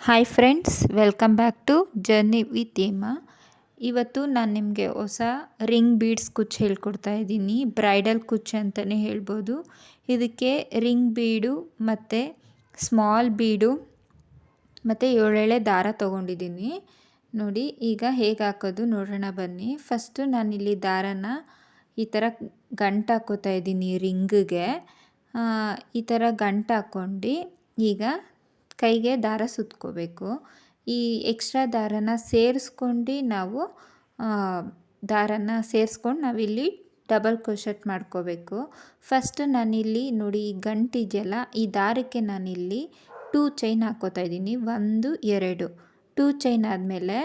Hi friends, welcome back to journey with Emma. ಇವತ್ತು ನಾನು ನಿಮಗೆ ಹೊಸ ರಿಂಗ್ ಬೀಡ್ಸ್ ಕುಚ್ಚು ಹೇಳ್ಕೊಡ್ತಾ ಇದ್ದೀನಿ. ಬ್ರೈಡಲ್ ಕುಚ್ಚು ಅಂತಲೇ ಹೇಳ್ಬೋದು. ಇದಕ್ಕೆ ರಿಂಗ್ ಬೀಡು ಮತ್ತು ಸ್ಮಾಲ್ ಬೀಡು ಮತ್ತು 7 ಎಳೆ ದಾರ ತೊಗೊಂಡಿದ್ದೀನಿ. ನೋಡಿ ಈಗ ಹೇಗೆ ಹಾಕೋದು ನೋಡೋಣ ಬನ್ನಿ. ಫಸ್ಟು ನಾನಿಲ್ಲಿ ದಾರನ ಈ ಥರ ಗಂಟು ಹಾಕೋತಾ ಇದ್ದೀನಿ ರಿಂಗಿಗೆ. ಈ ಥರ ಗಂಟು ಹಾಕ್ಕೊಂಡು ಈಗ ಕೈಗೆ ದಾರ ಸುತ್ಕೋಬೇಕು. ಈ ಎಕ್ಸ್ಟ್ರಾ ದಾರನ ಸೇರಿಸ್ಕೊಂಡು ನಾವಿಲ್ಲಿ ಡಬಲ್ ಕ್ರೋಶೆಟ್ ಮಾಡ್ಕೋಬೇಕು. ಫಸ್ಟ್ ನಾನಿಲ್ಲಿ ನೋಡಿ ಈ ಗಂಟು ಇದೆಯಲ್ಲ, ಈ ದಾರಕ್ಕೆ ನಾನಿಲ್ಲಿ 2 ಚೈನ್ ಹಾಕ್ಕೋತಾ ಇದ್ದೀನಿ. 1 2 2 ಚೈನ್ ಆದಮೇಲೆ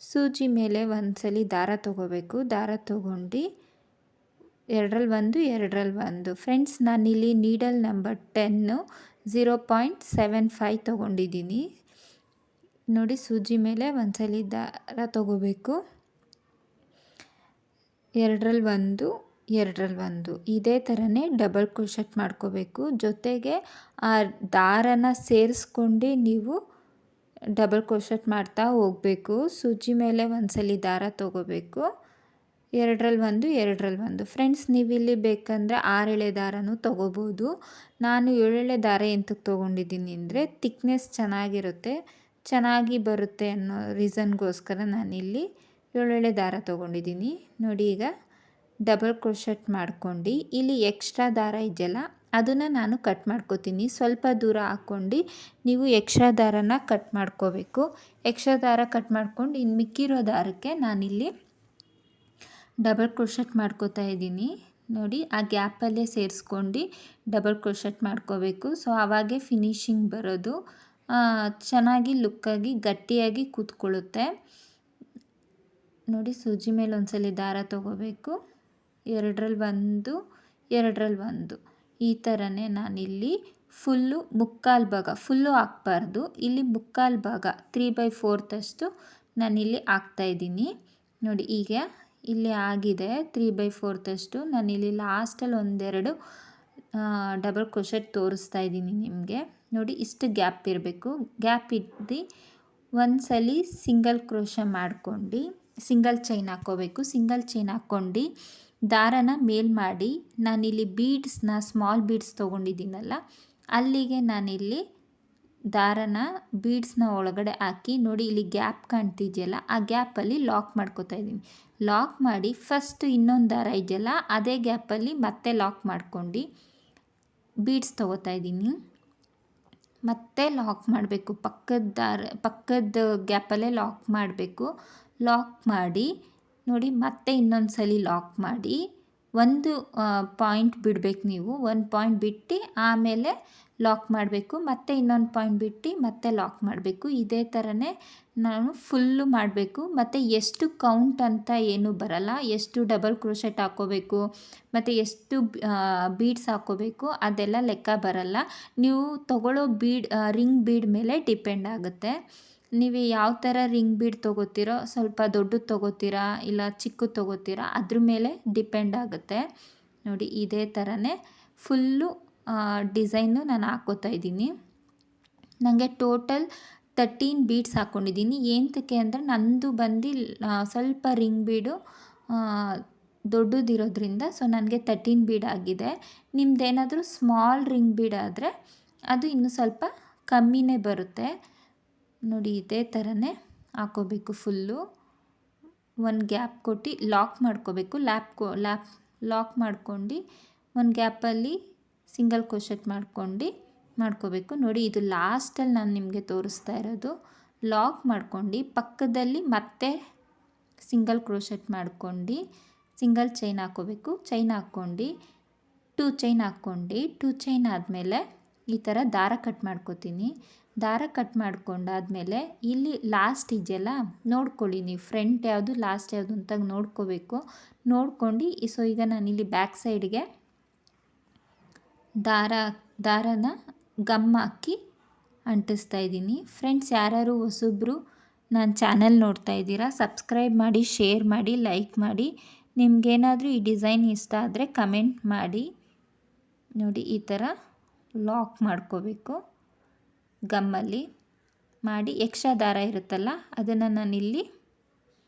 ಸೂಜಿ ಮೇಲೆ ಒಂದ್ಸಲಿ ದಾರ ತೊಗೋಬೇಕು. ದಾರ ತೊಗೊಂಡು 2ರಲ್ಲಿ 1 ಫ್ರೆಂಡ್ಸ್, ನಾನಿಲ್ಲಿ ನೀಡಲ್ ನಂಬರ್ 10 0.75 ತೊಗೊಂಡಿದ್ದೀನಿ. ನೋಡಿ ಸೂಜಿ ಮೇಲೆ ಒಂದ್ಸಲಿ ದಾರ ತೊಗೋಬೇಕು. 2ರಲ್ಲಿ 1 ಇದೇ ಥರನೇ ಡಬಲ್ ಕ್ರೋಶೆಟ್ ಮಾಡ್ಕೋಬೇಕು. ಜೊತೆಗೆ ಆ ದಾರನ ಸೇರಿಸ್ಕೊಂಡು ನೀವು ಡಬಲ್ ಕ್ರೋಶೆಟ್ ಮಾಡ್ತಾ ಹೋಗಬೇಕು. ಸೂಜಿ ಮೇಲೆ ಒಂದ್ಸಲಿ ದಾರ ತೊಗೋಬೇಕು. 2ರಲ್ಲಿ 1 ಫ್ರೆಂಡ್ಸ್, ನೀವಿಲ್ಲಿ ಬೇಕಂದರೆ 6 ಎಳೆ ದಾರನೂ ತೊಗೋಬೋದು. ನಾನು 7 ಎಳೆ ದಾರ ಎಂತಕ್ಕೆ ತೊಗೊಂಡಿದ್ದೀನಿ ಅಂದರೆ ತಿಕ್ನೆಸ್ ಚೆನ್ನಾಗಿ ಬರುತ್ತೆ ಅನ್ನೋ ರೀಸನ್ಗೋಸ್ಕರ ನಾನಿಲ್ಲಿ 7 ಎಳೆ ದಾರ ತೊಗೊಂಡಿದ್ದೀನಿ. ನೋಡಿ ಈಗ ಡಬಲ್ ಕ್ರೋಶೆಟ್ ಮಾಡ್ಕೊಂಡು ಇಲ್ಲಿ ಎಕ್ಸ್ಟ್ರಾ ದಾರ ಇದೆಯಲ್ಲ ಅದನ್ನು ನಾನು ಕಟ್ ಮಾಡ್ಕೋತೀನಿ. ಸ್ವಲ್ಪ ದೂರ ಹಾಕ್ಕೊಂಡು ನೀವು ಎಕ್ಸ್ಟ್ರಾ ದಾರನ ಕಟ್ ಮಾಡ್ಕೋಬೇಕು. ಎಕ್ಸ್ಟ್ರಾ ದಾರ ಕಟ್ ಮಾಡ್ಕೊಂಡು ಇನ್ನು ಮಿಕ್ಕಿರೋ ದಾರಕ್ಕೆ ನಾನಿಲ್ಲಿ ಡಬಲ್ ಕ್ರೋಶೆಟ್ ಮಾಡ್ಕೋತಾ ಇದ್ದೀನಿ. ನೋಡಿ ಆ ಗ್ಯಾಪಲ್ಲೇ ಸೇರಿಸ್ಕೊಂಡು ಡಬಲ್ ಕ್ರೋಶೆಟ್ ಮಾಡ್ಕೋಬೇಕು. ಸೊ ಆವಾಗೇ ಫಿನಿಶಿಂಗ್ ಬರೋದು, ಚೆನ್ನಾಗಿ ಲುಕ್ಕಾಗಿ ಗಟ್ಟಿಯಾಗಿ ಕೂತ್ಕೊಳ್ಳುತ್ತೆ. ನೋಡಿ ಸೂಜಿ ಮೇಲೆ ಒಂದ್ಸಲಿ ದಾರ ತೊಗೋಬೇಕು. 2ರಲ್ಲಿ 1 ಈ ಥರನೇ ನಾನಿಲ್ಲಿ ಮುಕ್ಕಾಲು ಭಾಗ ಫುಲ್ಲು ಹಾಕ್ಬಾರ್ದು. ಇಲ್ಲಿ ಮುಕ್ಕಾಲು ಭಾಗ 3/4 ನಾನಿಲ್ಲಿ ಹಾಕ್ತಾಯಿದ್ದೀನಿ. ನೋಡಿ ಈಗ ಇಲ್ಲಿ ಆಗಿದೆ 3/4. ನಾನಿಲ್ಲಿ ಲಾಸ್ಟಲ್ಲಿ 1-2 ಡಬಲ್ ಕ್ರೋಶೆಟ್ ತೋರಿಸ್ತಾ ಇದ್ದೀನಿ ನಿಮಗೆ. ನೋಡಿ ಇಷ್ಟು ಗ್ಯಾಪ್ ಇರಬೇಕು. ಗ್ಯಾಪ್ ಇದ್ದು ಒಂದ್ಸಲಿ ಸಿಂಗಲ್ ಕ್ರೋಶ ಮಾಡ್ಕೊಂಡು ಸಿಂಗಲ್ ಚೈನ್ ಹಾಕ್ಕೋಬೇಕು. ಸಿಂಗಲ್ ಚೈನ್ ಹಾಕ್ಕೊಂಡು ದಾರನ ಮೇಲ್ ಮಾಡಿ ನಾನಿಲ್ಲಿ ಸ್ಮಾಲ್ ಬೀಡ್ಸ್ ತೊಗೊಂಡಿದ್ದೀನಲ್ಲ ಅಲ್ಲಿಗೆ ನಾನಿಲ್ಲಿ ದಾರನ ಬೀಡ್ಸ್ನ ಒಳಗಡೆ ಹಾಕಿ ನೋಡಿ ಇಲ್ಲಿ ಗ್ಯಾಪ್ ಕಾಣ್ತಿದೆಯಲ್ಲ ಆ ಗ್ಯಾಪಲ್ಲಿ ಲಾಕ್ ಮಾಡ್ಕೋತಾ ಇದ್ದೀನಿ. ಲಾಕ್ ಮಾಡಿ ಫಸ್ಟ್ ಇನ್ನೊಂದು ದಾರ ಇದೆಯಲ್ಲ ಅದೇ ಗ್ಯಾಪಲ್ಲಿ ಮತ್ತೆ ಲಾಕ್ ಮಾಡ್ಕೊಂಡು ಬೀಡ್ಸ್ ತೊಗೋತಾ ಇದ್ದೀನಿ. ಮತ್ತೆ ಲಾಕ್ ಮಾಡಬೇಕು. ಪಕ್ಕದ ಗ್ಯಾಪಲ್ಲೇ ಲಾಕ್ ಮಾಡಬೇಕು. ಲಾಕ್ ಮಾಡಿ ನೋಡಿ ಮತ್ತೆ ಇನ್ನೊಂದು ಸಲ ಲಾಕ್ ಮಾಡಿ ಒಂದು ಪಾಯಿಂಟ್ ಬಿಡಬೇಕು. ನೀವು ಒಂದು ಪಾಯಿಂಟ್ ಬಿಟ್ಟು ಆಮೇಲೆ ಲಾಕ್ ಮಾಡಬೇಕು. ಮತ್ತೆ ಇನ್ನೊಂದು ಪಾಯಿಂಟ್ ಬಿಟ್ಟು ಮತ್ತೆ ಲಾಕ್ ಮಾಡಬೇಕು. ಇದೇ ಥರನೇ ನಾನು ಫುಲ್ಲು ಮಾಡಬೇಕು. ಮತ್ತು ಎಷ್ಟು ಕೌಂಟ್ ಅಂತ ಏನೂ ಬರಲ್ಲ. ಎಷ್ಟು ಡಬಲ್ ಕ್ರೋಶೆಟ್ ಹಾಕ್ಕೋಬೇಕು ಮತ್ತು ಎಷ್ಟು ಬೀಡ್ಸ್ ಹಾಕ್ಕೋಬೇಕು ಅದೆಲ್ಲ ಲೆಕ್ಕ ಬರಲ್ಲ. ನೀವು ತೊಗೊಳ್ಳೋ ರಿಂಗ್ ಬೀಡ್ ಮೇಲೆ ಡಿಪೆಂಡ್ ಆಗುತ್ತೆ. ನೀವು ಯಾವ ಥರ ರಿಂಗ್ ಬೀಡ್ ತೊಗೋತೀರೋ, ಸ್ವಲ್ಪ ದೊಡ್ಡದು ತೊಗೋತೀರಾ ಇಲ್ಲ ಚಿಕ್ಕದು ತೊಗೋತೀರಾ ಅದ್ರ ಮೇಲೆ ಡಿಪೆಂಡ್ ಆಗುತ್ತೆ. ನೋಡಿ ಇದೇ ಥರನೇ ಫುಲ್ಲು ಡಿಸೈನು ನಾನು ಹಾಕ್ಕೋತಾ ಇದ್ದೀನಿ. ನನಗೆ ಟೋಟಲ್ 13 ಬೀಡ್ಸ್ ಹಾಕ್ಕೊಂಡಿದ್ದೀನಿ. ಏನಕ್ಕೆ ಅಂದರೆ ನಂದು ಬಂದು ಸ್ವಲ್ಪ ರಿಂಗ್ ಬೀಡು ದೊಡ್ಡದಿರೋದ್ರಿಂದ ಸೊ ನನಗೆ 13 ಬೀಡ್ ಆಗಿದೆ. ನಿಮ್ಮದೇನಾದರೂ ಸ್ಮಾಲ್ ರಿಂಗ್ ಬೀಡ್ ಆದರೆ ಅದು ಇನ್ನೂ ಸ್ವಲ್ಪ ಕಮ್ಮಿನೇ ಬರುತ್ತೆ. ನೋಡಿ ಇದೇ ಥರನೇ ಹಾಕ್ಕೋಬೇಕು. ಫುಲ್ಲು ಒಂದು ಗ್ಯಾಪ್ ಕೊಟ್ಟು ಲಾಕ್ ಮಾಡ್ಕೋಬೇಕು. ಲಾಕ್ ಮಾಡ್ಕೊಂಡು ಒಂದು ಗ್ಯಾಪಲ್ಲಿ ಸಿಂಗಲ್ ಕ್ರೋಶೆಟ್ ಮಾಡ್ಕೋಬೇಕು. ನೋಡಿ ಇದು ಲಾಸ್ಟಲ್ಲಿ ನಾನು ನಿಮಗೆ ತೋರಿಸ್ತಾ ಇರೋದು. ಲಾಕ್ ಮಾಡ್ಕೊಂಡು ಪಕ್ಕದಲ್ಲಿ ಮತ್ತೆ ಸಿಂಗಲ್ ಕ್ರೋಶೆಟ್ ಮಾಡ್ಕೊಂಡು ಸಿಂಗಲ್ ಚೈನ್ ಹಾಕ್ಕೋಬೇಕು. ಚೈನ್ ಹಾಕ್ಕೊಂಡು 2 ಚೈನ್ ಹಾಕ್ಕೊಂಡು 2 ಚೈನ್ ಆದಮೇಲೆ ಈ ಥರ ದಾರ ಕಟ್ ಮಾಡ್ಕೋತೀನಿ. ದಾರ ಕಟ್ ಮಾಡ್ಕೊಂಡಾದಮೇಲೆ ಇಲ್ಲಿ ಲಾಸ್ಟ್ ಇದೆಯಲ್ಲ ನೋಡ್ಕೊಳ್ಳಿ, ನೀವು ಫ್ರಂಟ್ ಯಾವುದು ಲಾಸ್ಟ್ ಯಾವುದು ಅಂತ ನೋಡ್ಕೋಬೇಕು. ನೋಡ್ಕೊಂಡು ಸೊ ಈಗ ನಾನಿಲ್ಲಿ ಬ್ಯಾಕ್ ಸೈಡ್ಗೆ ದಾರನ ಗಮ್ ಹಾಕಿ ಅಂಟಿಸ್ತಾ ಇದ್ದೀನಿ. ಫ್ರೆಂಡ್ಸ್, ಯಾರು ಹೊಸಬ್ರು ನನ್ನ ಚಾನಲ್ ನೋಡ್ತಾ ಇದ್ದೀರಾ ಸಬ್ಸ್ಕ್ರೈಬ್ ಮಾಡಿ, ಶೇರ್ ಮಾಡಿ, ಲೈಕ್ ಮಾಡಿ. ನಿಮಗೇನಾದರೂ ಈ ಡಿಸೈನ್ ಇಷ್ಟ ಆದರೆ ಕಮೆಂಟ್ ಮಾಡಿ. ನೋಡಿ ಈ ಥರ ಲಾಕ್ ಮಾಡ್ಕೋಬೇಕು ಗಮ್ಮಲ್ಲಿ. ಮಾಡಿ ಎಕ್ಸ್ಟ್ರಾ ದಾರ ಇರುತ್ತಲ್ಲ ಅದನ್ನು ನಾನಿಲ್ಲಿ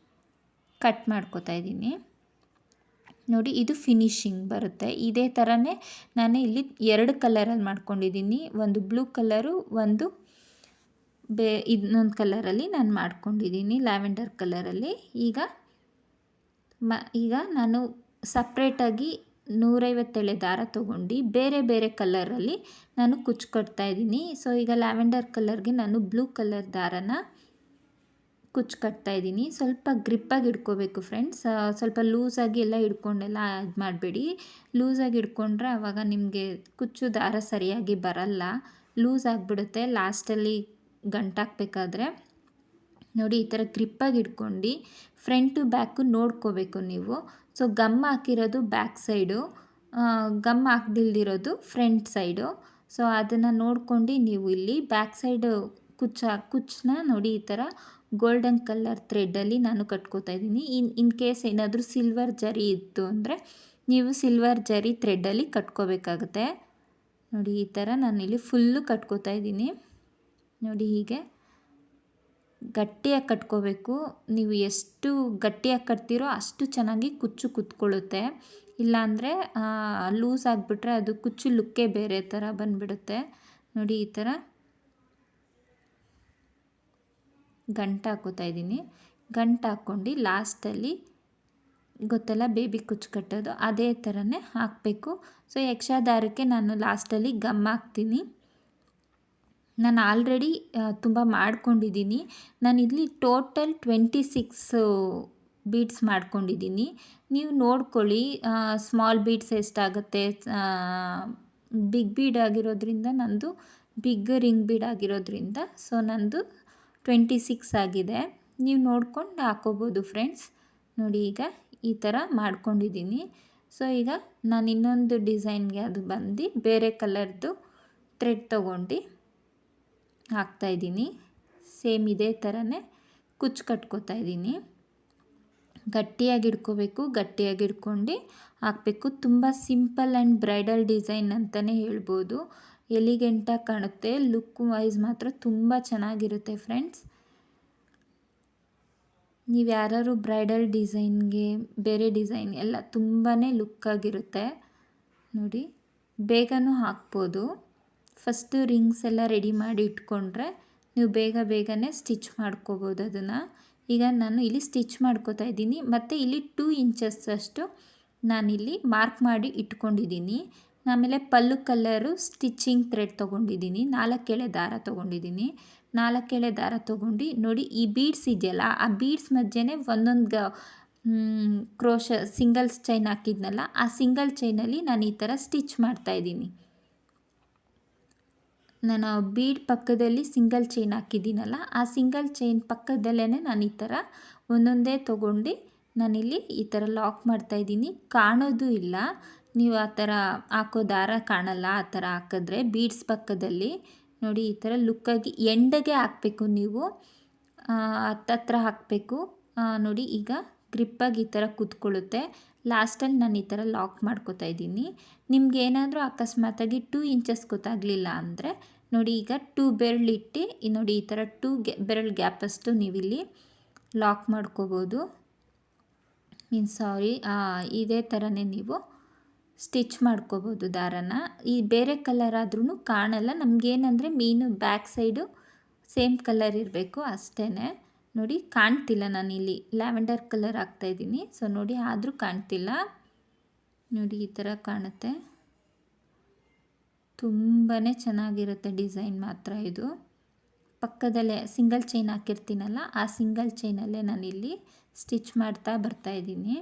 ಕಟ್ ಮಾಡ್ಕೋತಾ ಇದ್ದೀನಿ. ನೋಡಿ ಇದು ಫಿನಿಶಿಂಗ್ ಬರುತ್ತೆ. ಇದೇ ಥರನೇ ನಾನು ಇಲ್ಲಿ 2 ಕಲರಲ್ಲಿ ಮಾಡ್ಕೊಂಡಿದ್ದೀನಿ. ಒಂದು ಬ್ಲೂ ಕಲರು, ಒಂದು ಇನ್ನೊಂದು ಕಲರಲ್ಲಿ ನಾನು ಮಾಡ್ಕೊಂಡಿದ್ದೀನಿ, ಲ್ಯಾವೆಂಡರ್ ಕಲರಲ್ಲಿ. ಈಗ ನಾನು ಸಪ್ರೇಟಾಗಿ 150 ಎಳೆ ದಾರ ತೊಗೊಂಡು ಬೇರೆ ಬೇರೆ ಕಲರಲ್ಲಿ ನಾನು ಕುಚ್ಚು ಕಟ್ತಾ ಇದ್ದೀನಿ. ಸೊ ಈಗ ಲ್ಯಾವೆಂಡರ್ ಕಲರ್ಗೆ ನಾನು ಬ್ಲೂ ಕಲರ್ ದಾರನ ಕುಚ್ಚು ಕಟ್ತಾ ಇದ್ದೀನಿ. ಸ್ವಲ್ಪ ಗ್ರಿಪ್ಪಾಗಿ ಹಿಡ್ಕೋಬೇಕು ಫ್ರೆಂಡ್ಸ್. ಸ್ವಲ್ಪ ಲೂಸಾಗಿ ಎಲ್ಲ ಹಿಡ್ಕೊಂಡೆಲ್ಲ ಇದು ಮಾಡಬೇಡಿ. ಲೂಸಾಗಿ ಹಿಡ್ಕೊಂಡ್ರೆ ಆವಾಗ ನಿಮಗೆ ಕುಚ್ಚು ದಾರ ಸರಿಯಾಗಿ ಬರಲ್ಲ, ಲೂಸ್ ಆಗಿಬಿಡುತ್ತೆ ಲಾಸ್ಟಲ್ಲಿ ಗಂಟಾಕಬೇಕಾದ್ರೆ. ನೋಡಿ ಈ ಥರ ಗ್ರಿಪ್ಪಾಗಿ ಹಿಡ್ಕೊಂಡು ಫ್ರಂಟು ಬ್ಯಾಕು ನೋಡ್ಕೋಬೇಕು ನೀವು. ಸೊ ಗಮ್ ಹಾಕಿರೋದು ಬ್ಯಾಕ್ ಸೈಡು, ಗಮ್ ಹಾಕ್ದಿಲ್ದಿರೋದು ಫ್ರಂಟ್ ಸೈಡು. ಸೊ ಅದನ್ನು ನೋಡ್ಕೊಂಡು ನೀವು ಇಲ್ಲಿ ಬ್ಯಾಕ್ ಸೈಡು ಕುಚ್ಚನ್ನ ನೋಡಿ ಈ ಥರ ಗೋಲ್ಡನ್ ಕಲರ್ ಥ್ರೆಡ್ಡಲ್ಲಿ ನಾನು ಕಟ್ಕೋತಾ ಇದ್ದೀನಿ. ಇನ್ ಕೇಸ್ ಏನಾದರೂ ಸಿಲ್ವರ್ ಜರಿ ಇತ್ತು ಅಂದರೆ ನೀವು ಸಿಲ್ವರ್ ಜರಿ ಥ್ರೆಡ್ಡಲ್ಲಿ ಕಟ್ಕೋಬೇಕಾಗುತ್ತೆ. ನೋಡಿ ಈ ಥರ ನಾನಿಲ್ಲಿ ಫುಲ್ಲು ಕಟ್ಕೋತಾ ಇದ್ದೀನಿ. ನೋಡಿ ಹೀಗೆ ಗಟ್ಟಿಯಾಗಿ ಕಟ್ಕೋಬೇಕು. ನೀವು ಎಷ್ಟು ಗಟ್ಟಿಯಾಗಿ ಕಟ್ತೀರೋ ಅಷ್ಟು ಚೆನ್ನಾಗಿ ಕುಚ್ಚು ಕುತ್ಕೊಳ್ಳುತ್ತೆ. ಇಲ್ಲಾಂದರೆ ಲೂಸ್ ಆಗಿಬಿಟ್ರೆ ಅದು ಕುಚ್ಚು ಲುಕ್ಕೇ ಬೇರೆ ಥರ ಬಂದುಬಿಡುತ್ತೆ. ನೋಡಿ ಈ ಥರ ಗಂಟು ಹಾಕೋತಾ ಇದ್ದೀನಿ. ಗಂಟು ಹಾಕ್ಕೊಂಡು ಲಾಸ್ಟಲ್ಲಿ ಗೊತ್ತಲ್ಲ ಬೇಬಿ ಕುಚ್ಚು ಕಟ್ಟೋದು, ಅದೇ ಥರನೇ ಹಾಕಬೇಕು. ಸೊ ಎಕ್ಸ್ಟ್ರಾ ದಾರಕ್ಕೆ ನಾನು ಲಾಸ್ಟಲ್ಲಿ ಗಮ್ ಹಾಕ್ತೀನಿ. ನಾನು ಆಲ್ರೆಡಿ ತುಂಬ ಮಾಡ್ಕೊಂಡಿದ್ದೀನಿ. ನಾನಿಲ್ಲಿ ಟೋಟಲ್ 26 ಬೀಡ್ಸ್ ಮಾಡ್ಕೊಂಡಿದ್ದೀನಿ. ನೀವು ನೋಡ್ಕೊಳ್ಳಿ ಸ್ಮಾಲ್ ಬೀಡ್ಸ್ ಎಷ್ಟಾಗುತ್ತೆ. ಬಿಗ್ ಬೀಡ್ ಆಗಿರೋದ್ರಿಂದ ನಂದು ಬಿಗ್ ರಿಂಗ್ ಬೀಡ್ ಆಗಿರೋದ್ರಿಂದ ಸೊ ನಂದು 26 ಆಗಿದೆ. ನೀವು ನೋಡ್ಕೊಂಡು ಹಾಕೋಬೋದು ಫ್ರೆಂಡ್ಸ್. ನೋಡಿ ಈಗ ಈ ಥರ ಮಾಡ್ಕೊಂಡಿದ್ದೀನಿ. ಸೊ ಈಗ ನಾನು ಇನ್ನೊಂದು ಡಿಸೈನ್ಗೆ ಅದು ಬಂದು ಬೇರೆ ಕಲರ್ದು ಥ್ರೆಡ್ ತೊಗೊಂಡು ಹಾಕ್ತಾಯಿದ್ದೀನಿ. ಸೇಮ್ ಇದೇ ಥರನೇ ಕುಚ್ಚು ಕಟ್ಕೋತಾ ಇದ್ದೀನಿ. ಗಟ್ಟಿಯಾಗಿ ಹಿಡ್ಕೋಬೇಕು, ಗಟ್ಟಿಯಾಗಿ ಹಿಡ್ಕೊಂಡು ಹಾಕಬೇಕು. ತುಂಬ ಸಿಂಪಲ್ ಆ್ಯಂಡ್ ಬ್ರೈಡಲ್ ಡಿಸೈನ್ ಅಂತಲೇ ಹೇಳ್ಬೋದು. ಎಲಿಗೆಂಟಾಗಿ ಕಾಣುತ್ತೆ. ಲುಕ್ ವೈಸ್ ಮಾತ್ರ ತುಂಬ ಚೆನ್ನಾಗಿರುತ್ತೆ ಫ್ರೆಂಡ್ಸ್. ನೀವು ಯಾರು ಬ್ರೈಡಲ್ ಡಿಸೈನ್ಗೆ ಬೇರೆ ಡಿಸೈನ್ ಎಲ್ಲ ತುಂಬಾ ಲುಕ್ಕಾಗಿರುತ್ತೆ. ನೋಡಿ ಬೇಗನೂ ಹಾಕ್ಬೋದು. ಫಸ್ಟು ರಿಂಗ್ಸ್ ಎಲ್ಲ ರೆಡಿ ಮಾಡಿ ಇಟ್ಕೊಂಡ್ರೆ ನೀವು ಬೇಗನೆ ಸ್ಟಿಚ್ ಮಾಡ್ಕೋಬೋದು ಅದನ್ನು. ಈಗ ನಾನು ಇಲ್ಲಿ ಸ್ಟಿಚ್ ಮಾಡ್ಕೋತಾ ಇದ್ದೀನಿ. ಮತ್ತು ಇಲ್ಲಿ 2 ಇಂಚಸ್ ಅಷ್ಟು ನಾನಿಲ್ಲಿ ಮಾರ್ಕ್ ಮಾಡಿ ಇಟ್ಕೊಂಡಿದ್ದೀನಿ. ಆಮೇಲೆ ಪಲ್ಲು ಕಲರು ಸ್ಟಿಚಿಂಗ್ ಥ್ರೆಡ್ ತೊಗೊಂಡಿದ್ದೀನಿ. 4 ಎಳೆ ದಾರ ತೊಗೊಂಡಿದ್ದೀನಿ. 4 ಎಳೆ ದಾರ ತೊಗೊಂಡು ನೋಡಿ ಈ ಬೀಡ್ಸ್ ಇದೆಯಲ್ಲ, ಆ ಬೀಡ್ಸ್ ಮಧ್ಯೆ ಒಂದೊಂದು ಸಿಂಗಲ್ಸ್ ಚೈನ್ ಹಾಕಿದ್ನಲ್ಲ, ಆ ಸಿಂಗಲ್ ಚೈನಲ್ಲಿ ನಾನು ಈ ಥರ ಸ್ಟಿಚ್ ಮಾಡ್ತಾಯಿದ್ದೀನಿ. ನಾನು ಬೀಡ್ ಪಕ್ಕದಲ್ಲಿ ಸಿಂಗಲ್ ಚೈನ್ ಹಾಕಿದ್ದೀನಲ್ಲ, ಆ ಸಿಂಗಲ್ ಚೈನ್ ಪಕ್ಕದಲ್ಲೇ ನಾನು ಈ ಥರ ಒಂದೊಂದೇ ತೊಗೊಂಡು ನಾನಿಲ್ಲಿ ಈ ಥರ ಲಾಕ್ ಮಾಡ್ತಾಯಿದ್ದೀನಿ. ಕಾಣೋದು ಇಲ್ಲ, ನೀವು ಆ ಥರ ಹಾಕೋ ದಾರ ಕಾಣಲ್ಲ. ಆ ಥರ ಹಾಕಿದ್ರೆ ಬೀಡ್ಸ್ ಪಕ್ಕದಲ್ಲಿ ನೋಡಿ ಈ ಥರ ಲುಕ್ಕಾಗಿ ಎಂಡಗೆ ಹಾಕಬೇಕು. ನೀವು ಹತ್ತತ್ರ ಹಾಕಬೇಕು. ನೋಡಿ ಈಗ ಗ್ರಿಪ್ಪಾಗಿ ಈ ಥರ ಕೂತ್ಕೊಳ್ಳುತ್ತೆ. ಲಾಸ್ಟಲ್ಲಿ ನಾನು ಈ ಥರ ಲಾಕ್ ಮಾಡ್ಕೋತಾ ಇದ್ದೀನಿ. ನಿಮ್ಗೆ ಏನಾದರೂ ಅಕಸ್ಮಾತಾಗಿ 2 ಇಂಚಸ್ ಗೊತ್ತಾಗಲಿಲ್ಲ ಅಂದರೆ ನೋಡಿ ಈಗ 2 ಬೆರಳಿಟ್ಟು ನೋಡಿ ಈ ಥರ 2 ಬೆರಳು ಗ್ಯಾಪಷ್ಟು ನೀವಿಲ್ಲಿ ಲಾಕ್ ಮಾಡ್ಕೋಬೋದು. ಇದೇ ಥರನೇ ನೀವು ಸ್ಟಿಚ್ ಮಾಡ್ಕೋಬೋದು ದಾರನ. ಈ ಬೇರೆ ಕಲರ್ ಆದ್ರೂ ಕಾಣಲ್ಲ. ನಮಗೇನಂದರೆ ಮೀನು ಬ್ಯಾಕ್ ಸೈಡು ಸೇಮ್ ಕಲರ್ ಇರಬೇಕು ಅಷ್ಟೇ. ನೋಡಿ ಕಾಣ್ತಿಲ್ಲ, ನಾನಿಲ್ಲಿ ಲ್ಯಾವೆಂಡರ್ ಕಲರ್ ಹಾಕ್ತಾಯಿದ್ದೀನಿ. ಸೊ ನೋಡಿ ಆದರೂ ಕಾಣ್ತಿಲ್ಲ. ನೋಡಿ ಈ ಥರ ಕಾಣುತ್ತೆ. ತುಂಬಾ ಚೆನ್ನಾಗಿರುತ್ತೆ ಡಿಸೈನ್ ಮಾತ್ರ ಇದು. ಪಕ್ಕದಲ್ಲೇ ಸಿಂಗಲ್ ಚೈನ್ ಹಾಕಿರ್ತೀನಲ್ಲ, ಆ ಸಿಂಗಲ್ ಚೈನಲ್ಲೇ ನಾನಿಲ್ಲಿ ಸ್ಟಿಚ್ ಮಾಡ್ತಾ ಬರ್ತಾಯಿದ್ದೀನಿ.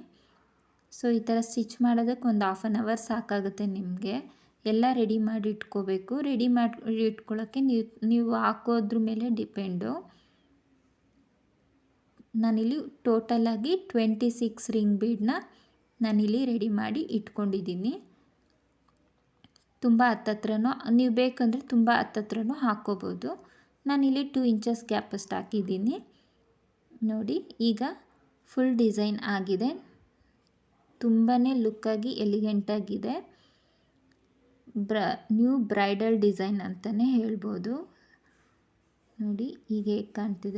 ಸೊ ಈ ಥರ ಸ್ಟಿಚ್ ಮಾಡೋದಕ್ಕೆ ಒಂದು 1/2 hour ಸಾಕಾಗುತ್ತೆ ನಿಮಗೆ. ಎಲ್ಲ ರೆಡಿ ಮಾಡಿ ಇಟ್ಕೋಬೇಕು. ರೆಡಿ ಮಾಡಿ ಇಟ್ಕೊಳ್ಳೋಕ್ಕೆ ನೀವು ಹಾಕೋದ್ರ ಮೇಲೆ ಡಿಪೆಂಡು. ನಾನಿಲ್ಲಿ ಟೋಟಲಾಗಿ 26 ರಿಂಗ್ ಬೀಡನ್ನ ನಾನಿಲ್ಲಿ ರೆಡಿ ಮಾಡಿ ಇಟ್ಕೊಂಡಿದ್ದೀನಿ. ತುಂಬ ಹತ್ತತ್ರನೂ ನೀವು ಬೇಕಂದರೆ ತುಂಬ ಹತ್ತತ್ರನೂ ಹಾಕ್ಕೋಬೋದು. ನಾನಿಲ್ಲಿ 2 ಇಂಚಸ್ ಗ್ಯಾಪಷ್ಟು ಹಾಕಿದ್ದೀನಿ. ನೋಡಿ ಈಗ ಫುಲ್ ಡಿಸೈನ್ ಆಗಿದೆ. ತುಂಬಾ ಲುಕ್ಕಾಗಿ ಎಲಿಗೆಂಟಾಗಿದೆ. ನ್ಯೂ ಬ್ರೈಡಲ್ ಡಿಸೈನ್ ಅಂತಲೇ ಹೇಳ್ಬೋದು. ನೋಡಿ ಈಗ ಹೇಗೆ ಕಾಣ್ತಿದೆ.